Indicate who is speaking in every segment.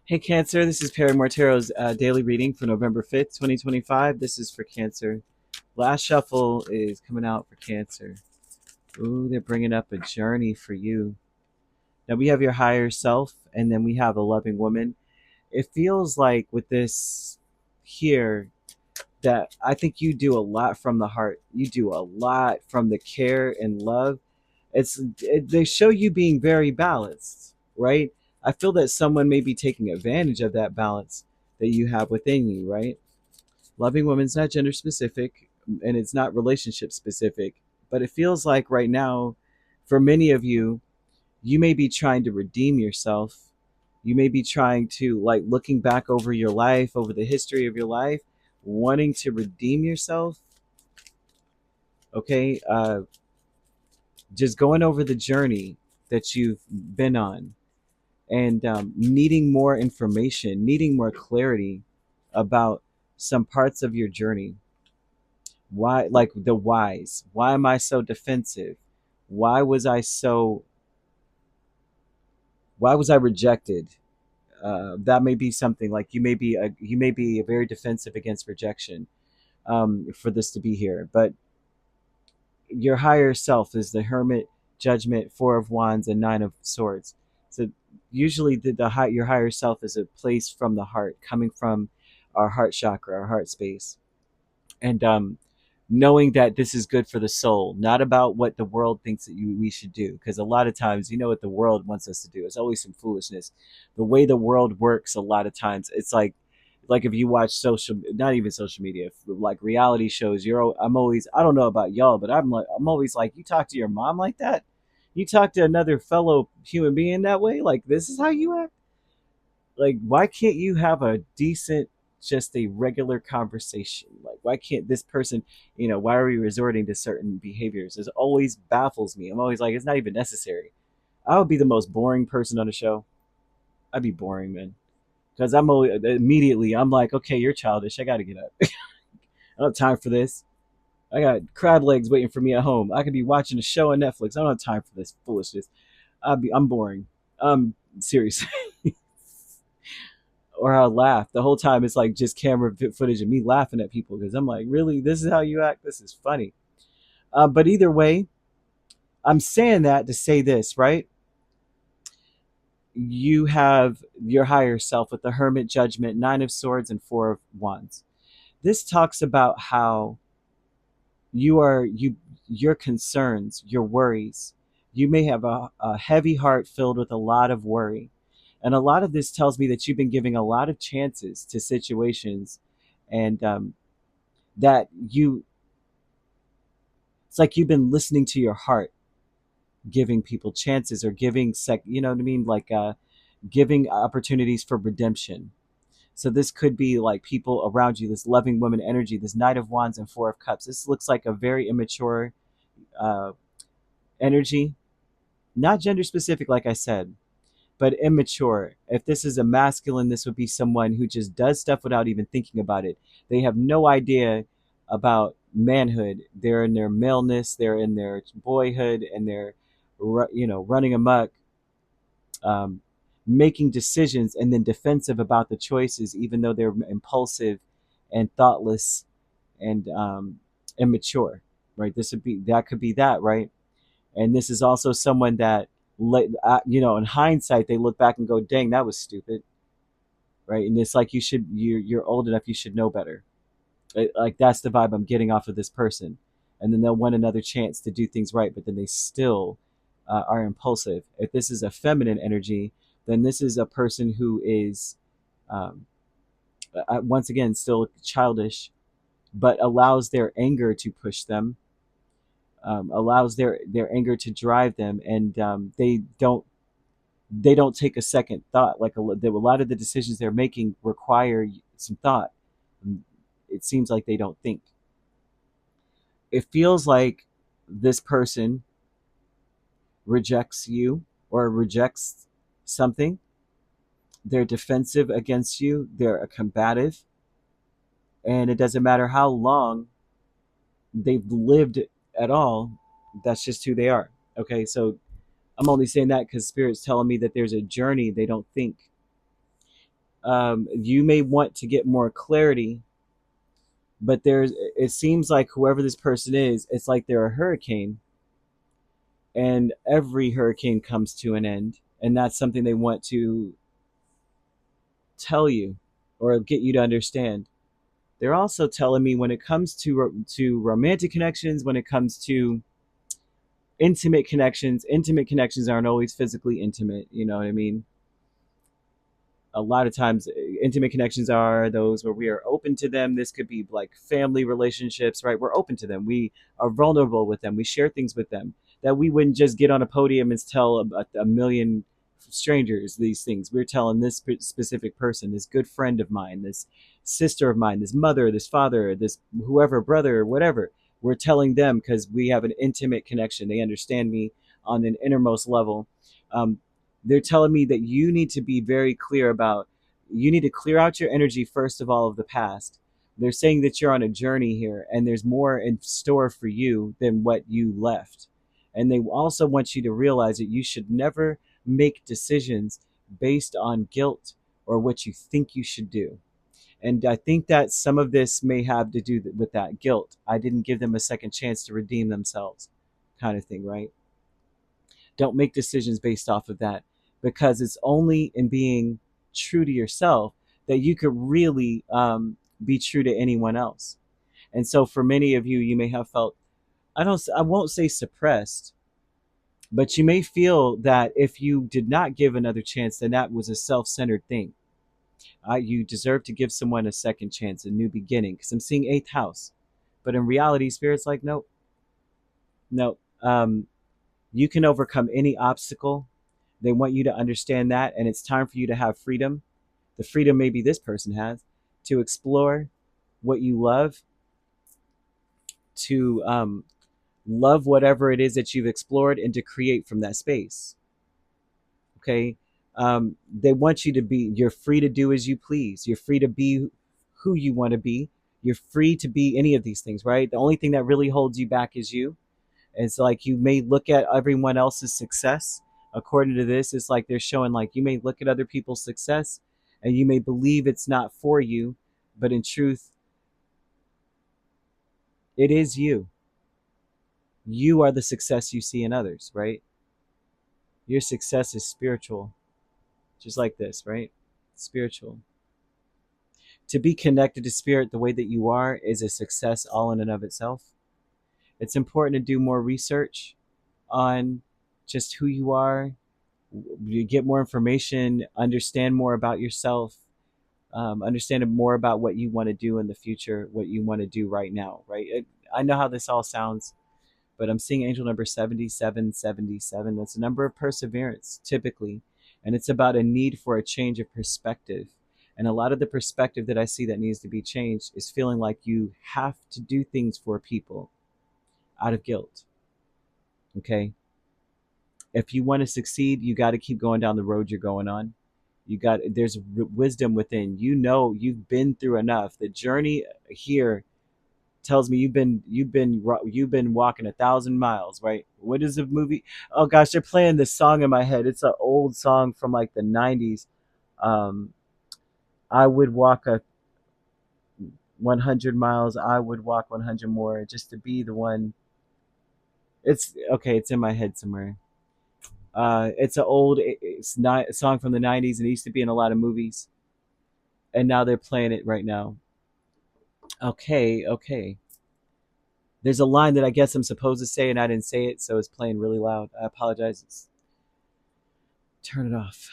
Speaker 1: Hey Cancer, this is Perrymore Tarot's daily reading for November 5th, 2025. This is for Cancer. Last shuffle is coming out for Cancer. Ooh, they're bringing up a journey for you. Now we have your higher self, and then we have a loving woman. It feels like with this here that I think you do a lot from the heart. You do a lot from the care and love. They show you being very balanced, right? I feel that someone may be taking advantage of that balance that you have within you, right? Loving woman's not gender specific and it's not relationship specific, but it feels like right now, for many of you, you may be trying to redeem yourself. You may be trying to, like, looking back over your life, over the history of your life, wanting to redeem yourself. Okay, just going over the journey that you've been on and needing more information, needing more clarity about some parts of your journey. Why, like the whys? Why am I so defensive? Why was I so? Why was I rejected? That may be something like you may be very defensive against rejection for this to be here, but your higher self is the Hermit, Judgment, Four of Wands, and Nine of Swords. So usually your higher self is a place from the heart, coming from our heart chakra, our heart space, and knowing that this is good for the soul, not about what the world thinks that we should do. Because a lot of times, you know what the world wants us to do. It's always some foolishness. The way the world works, a lot of times, it's like if you watch not even social media, like reality shows. I'm always, I don't know about y'all, but I'm always like, you talk to your mom like that? You talk to another fellow human being that way? Like, this is how you act? Like, why can't you have a decent, just a regular conversation? Like, why can't this person, why are we resorting to certain behaviors? It always baffles me. I'm always like, it's not even necessary. I would be the most boring person on the show. I'd be boring, man. Because I'm always, immediately, I'm like, okay, you're childish. I got to get up. I don't have time for this. I got crab legs waiting for me at home. I could be watching a show on Netflix. I don't have time for this foolishness. I'm boring. Seriously. Or I'll laugh the whole time. It's like just camera footage of me laughing at people because I'm like, really, this is how you act? This is funny. But either way, I'm saying that to say this, right? You have your higher self with the Hermit, Judgment, Nine of Swords, and Four of Wands. This talks about how your concerns, your worries. You may have a heavy heart filled with a lot of worry. And a lot of this tells me that you've been giving a lot of chances to situations, and that it's like you've been listening to your heart, giving people chances or giving you know what I mean, like giving opportunities for redemption. So this could be like people around you, this loving woman energy, this Knight of Wands and Four of Cups. This looks like a very immature uh, energy, not gender specific, like I said, but immature. If this is a masculine, this would be someone who just does stuff without even thinking about it. They have no idea about manhood. They're in their maleness, they're in their boyhood, and they're, running amok, um, making decisions, and then defensive about the choices, even though they're impulsive and thoughtless and immature. Right? That could be that, right? And this is also someone that, in hindsight, they look back and go, "Dang, that was stupid," right? And it's like you're old enough, you should know better. Like that's the vibe I'm getting off of this person. And then they'll want another chance to do things right, but then they still are impulsive. If this is a feminine energy, then this is a person who is, um, once again, still childish, but allows their anger to push them, allows their anger to drive them, and they don't take a second thought. Like a lot of the decisions they're making require some thought. It seems like they don't think. It feels like this person rejects you or rejects something. They're defensive against you. They're a combative, and it doesn't matter how long they've lived at all. That's just who they are. Okay, so I'm only saying that because Spirit's telling me that there's a journey they don't think. You may want to get more clarity, but it seems like whoever this person is, it's like they're a hurricane, and every hurricane comes to an end, and that's something they want to tell you or get you to understand. They're also telling me when it comes to romantic connections, when it comes to intimate connections aren't always physically intimate. You know what I mean? A lot of times intimate connections are those where we are open to them. This could be like family relationships, right? We're open to them, we are vulnerable with them, we share things with them that we wouldn't just get on a podium and tell a million strangers these things. We're telling this specific person, this good friend of mine, this sister of mine, this mother, this father, this whoever, brother, whatever. We're telling them because we have an intimate connection. They understand me on an innermost level. um, they're telling me that you need to be very clear about, you need to clear out your energy first of all of the past. They're saying that you're on a journey here and there's more in store for you than what you left. And they also want you to realize that you should never make decisions based on guilt or what you think you should do. And I think that some of this may have to do with that guilt. I didn't give them a second chance to redeem themselves, kind of thing, right? Don't make decisions based off of that, because it's only in being true to yourself that you could really be true to anyone else. And so for many of you, you may have felt, I won't say suppressed, but you may feel that if you did not give another chance, then that was a self-centered thing. You deserve to give someone a second chance, a new beginning, because I'm seeing eighth house. But in reality, spirit's like, no, no. You can overcome any obstacle. They want you to understand that, and it's time for you to have freedom. The freedom maybe this person has to explore what you love, to love whatever it is that you've explored, and to create from that space. Okay, they want you to be. You're free to do as you please. You're free to be who you want to be. You're free to be any of these things, right? The only thing that really holds you back is you. It's like you may look at everyone else's success. According to this, it's like they're showing like you may look at other people's success and you may believe it's not for you, but in truth, it is you. You are the success you see in others, right? Your success is spiritual, just like this, right? Spiritual. To be connected to spirit the way that you are is a success all in and of itself. It's important to do more research on just who you are, you get more information, understand more about yourself, understand more about what you want to do in the future, what you want to do right now, right? I know how this all sounds, but I'm seeing angel number 7777. That's a number of perseverance, typically. And it's about a need for a change of perspective. And a lot of the perspective that I see that needs to be changed is feeling like you have to do things for people out of guilt. Okay? If you want to succeed, you got to keep going down the road you're going on. There's wisdom within. You know, you've been through enough. The journey here tells me you've been walking 1,000 miles, right? What is the movie? Oh gosh, they're playing this song in my head. It's an old song from like the 90s. Um, I would walk a 100 miles. I would walk 100 more just to be the one. It's okay. It's in my head somewhere. It's an old it's not a song from the 90s, and it used to be in a lot of movies, and now they're playing it right now. Okay, okay. There's a line that I guess I'm supposed to say and I didn't say it, so it's playing really loud. I apologize. Turn it off.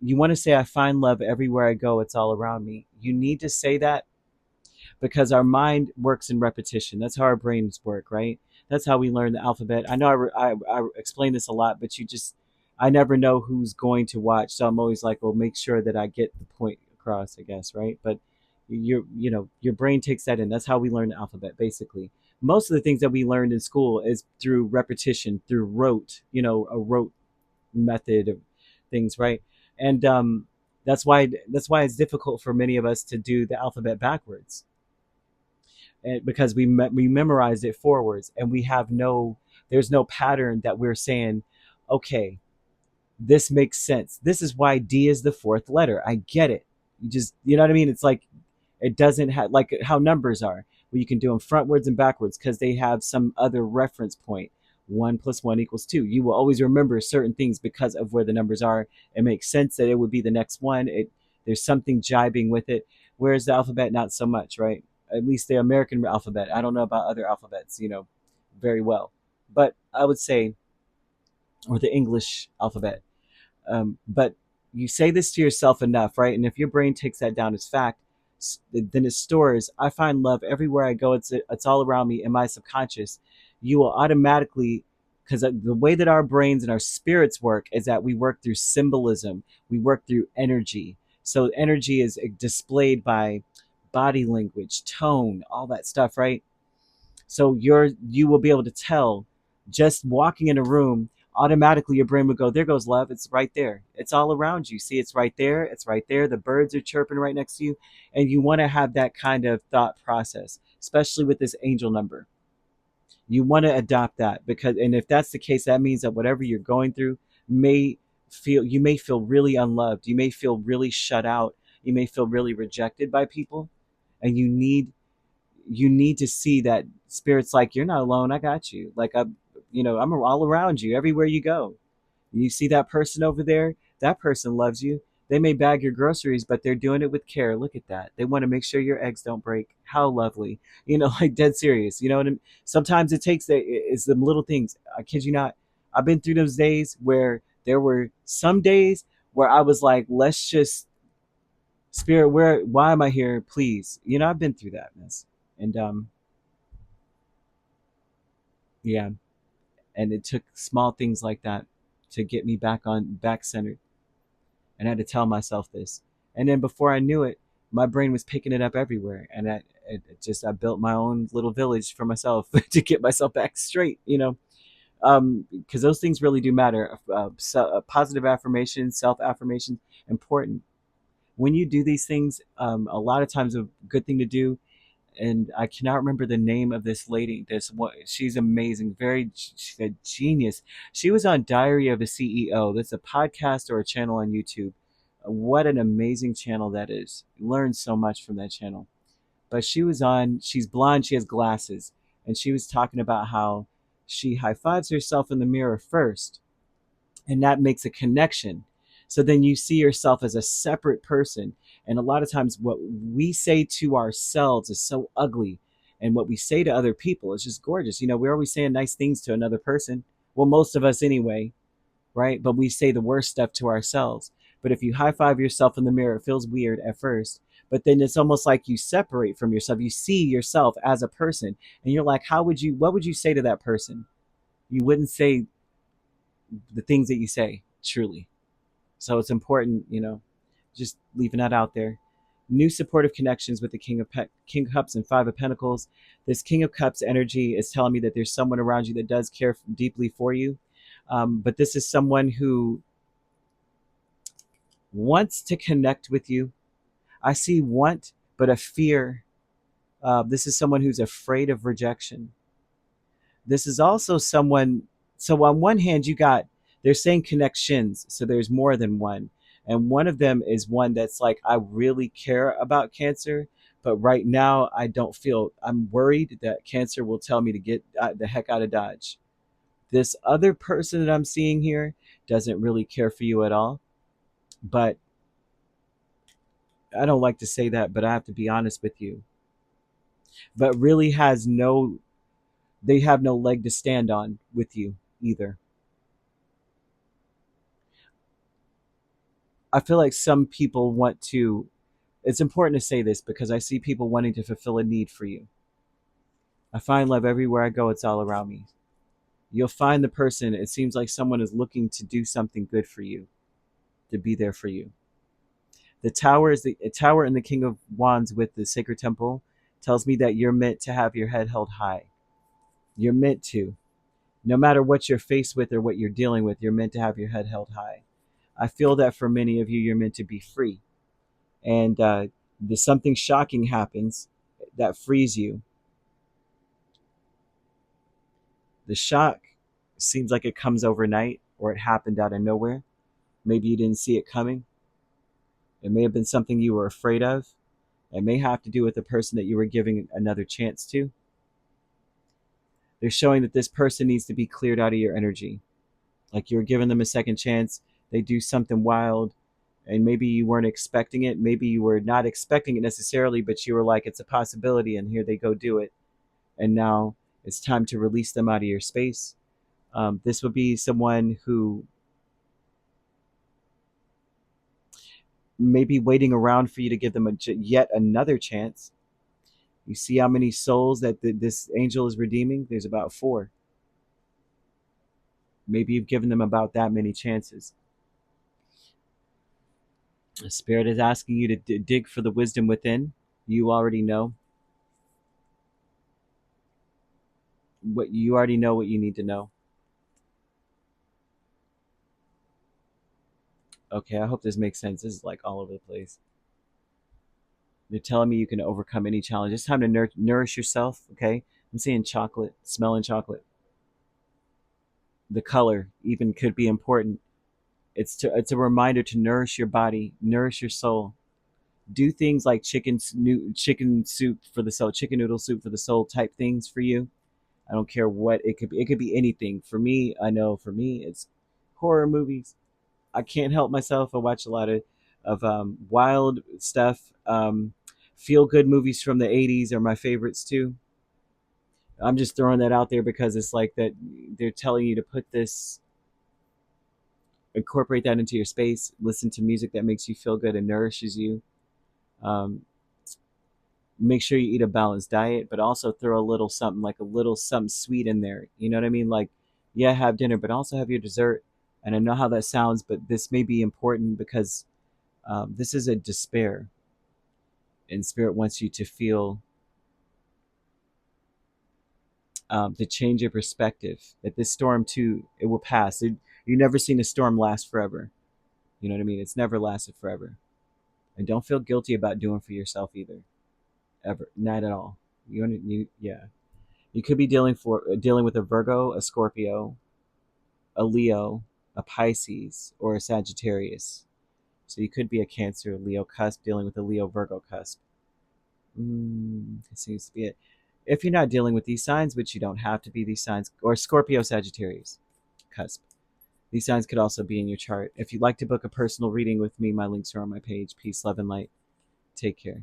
Speaker 1: You want to say, I find love everywhere I go, it's all around me. You need to say that because our mind works in repetition. That's how our brains work, right? That's how we learn the alphabet. I know I explain this a lot, but I never know who's going to watch. So I'm always like, well, make sure that I get the point across, I guess, right? But your brain takes that in. That's how we learn the alphabet, basically. Most of the things that we learned in school is through repetition, through rote, a rote method of things, right? And that's why it's difficult for many of us to do the alphabet backwards, and because we memorized it forwards, and there's no pattern that we're saying, okay, This makes sense. This is why D is the fourth letter. I get it. You just, you know what I mean? It's like it doesn't have like how numbers are, where you can do them frontwards and backwards because they have some other reference point. 1 + 1 = 2. You will always remember certain things because of where the numbers are. It makes sense that it would be the next one. There's something jibing with it. Whereas the alphabet, not so much, right? At least the American alphabet. I don't know about other alphabets, very well. But I would say, or the English alphabet. But you say this to yourself enough, right? And if your brain takes that down as fact, then it stores. I find love everywhere I go. It's all around me in my subconscious. You will automatically, because the way that our brains and our spirits work is that we work through symbolism. We work through energy. So energy is displayed by body language, tone, all that stuff, right? So you will be able to tell just walking in a room, automatically your brain would go, there goes love. It's right there. It's all around you. See, it's right there. It's right there. The birds are chirping right next to you. And you want to have that kind of thought process, especially with this angel number. You want to adopt that because, and if that's the case, that means that whatever you're going through you may feel really unloved. You may feel really shut out. You may feel really rejected by people. And you need to see that spirit's like, you're not alone. I got you. Like I'm all around you everywhere you go. You see that person over there, that person loves you. They may bag your groceries, but they're doing it with care. Look at that. They want to make sure your eggs don't break. How lovely. Like dead serious. You know what I mean? Sometimes it takes it's the little things. I kid you not. I've been through those days where there were some days where I was like, let's just spirit, why am I here? Please. I've been through that mess. And yeah, and it took small things like that to get me back centered, and I had to tell myself this. And then before I knew it, my brain was picking it up everywhere, and I built my own little village for myself to get myself back straight, because those things really do matter. Positive affirmation, self affirmation, important. When you do these things, a lot of times a good thing to do, and I cannot remember the name of this lady. She's amazing, she's a genius. She was on Diary of a CEO. That's a podcast or a channel on YouTube. What an amazing channel that is. Learned so much from that channel. But she's blonde, she has glasses, and she was talking about how she high fives herself in the mirror first, and that makes a connection. So then you see yourself as a separate person. And a lot of times what we say to ourselves is so ugly, and what we say to other people is just gorgeous. We're always saying nice things to another person, well, most of us anyway, right? But we say the worst stuff to ourselves. But if you high five yourself in the mirror, it feels weird at first, but then it's almost like you separate from yourself. You see yourself as a person, and you're like, what would you say to that person? You wouldn't say the things that you say, truly. So it's important, just leaving that out there. New supportive connections with the King of Cups and Five of Pentacles. This King of Cups energy is telling me that there's someone around you that does care deeply for you. But this is someone who wants to connect with you. I see want, but a fear. This is someone who's afraid of rejection. This is also someone, so on one hand, they're saying connections, so there's more than one. And one of them is one that's like, I really care about Cancer, but right now I'm worried that Cancer will tell me to get the heck out of Dodge. This other person that I'm seeing here doesn't really care for you at all. But I don't like to say that, but I have to be honest with you. But really they have no leg to stand on with you either. I feel like some people it's important to say this because I see people wanting to fulfill a need for you. I find love everywhere I go, it's all around me. You'll find the person, it seems like someone is looking to do something good for you, to be there for you. The tower is the tower and the King of Wands with the Sacred Temple tells me that you're meant to have your head held high. You're meant to. No matter what you're faced with or what you're dealing with, you're meant to have your head held high. I feel that for many of you, you're meant to be free. And something shocking happens that frees you. The shock seems like it comes overnight or it happened out of nowhere. Maybe you didn't see it coming. It may have been something you were afraid of. It may have to do with the person that you were giving another chance to. They're showing that this person needs to be cleared out of your energy. Like you're giving them a second chance. They do something wild, and maybe you weren't expecting it. Maybe you were not expecting it necessarily, but you were like, it's a possibility, and here they go do it. And now it's time to release them out of your space. This would be someone who may be waiting around for you to give them yet another chance. You see how many souls that this angel is redeeming? There's about 4. Maybe you've given them about that many chances. The Spirit is asking you to dig for the wisdom within. You already know what you need to know. Okay, I hope this makes sense. This is like all over the place. They're telling me you can overcome any challenge. It's time to nourish yourself. Okay, I'm seeing chocolate, smelling chocolate. The color even could be important. It's a reminder to nourish your body, nourish your soul. Do things like chicken soup for the soul, chicken noodle soup for the soul type things for you. I don't care what it could be. It could be anything. For me, I know for me it's horror movies. I can't help myself. I watch a lot of wild stuff. Feel good movies from the 80s are my favorites too. I'm just throwing that out there because it's like that they're telling you to put this, incorporate that into your space. Listen to music that makes you feel good and nourishes you. Um, Make sure you eat a balanced diet, but also throw a little something, like a little something sweet in there. You know what I mean? Like, yeah, have dinner, but also have your dessert. And I know how that sounds, but this may be important because this is a despair, and Spirit wants you to feel, to change your perspective. That this storm too, it will pass. You've never seen a storm last forever. You know what I mean? It's never lasted forever. And don't feel guilty about doing for yourself either, ever, not at all. Yeah. You could be dealing with a Virgo, a Scorpio, a Leo, a Pisces, or a Sagittarius. So you could be a Cancer, Leo cusp, dealing with a Leo Virgo cusp. It seems to be it. If you're not dealing with these signs, which you don't have to be these signs, or Scorpio, Sagittarius cusp. These signs could also be in your chart. If you'd like to book a personal reading with me, my links are on my page. Peace, love, and light. Take care.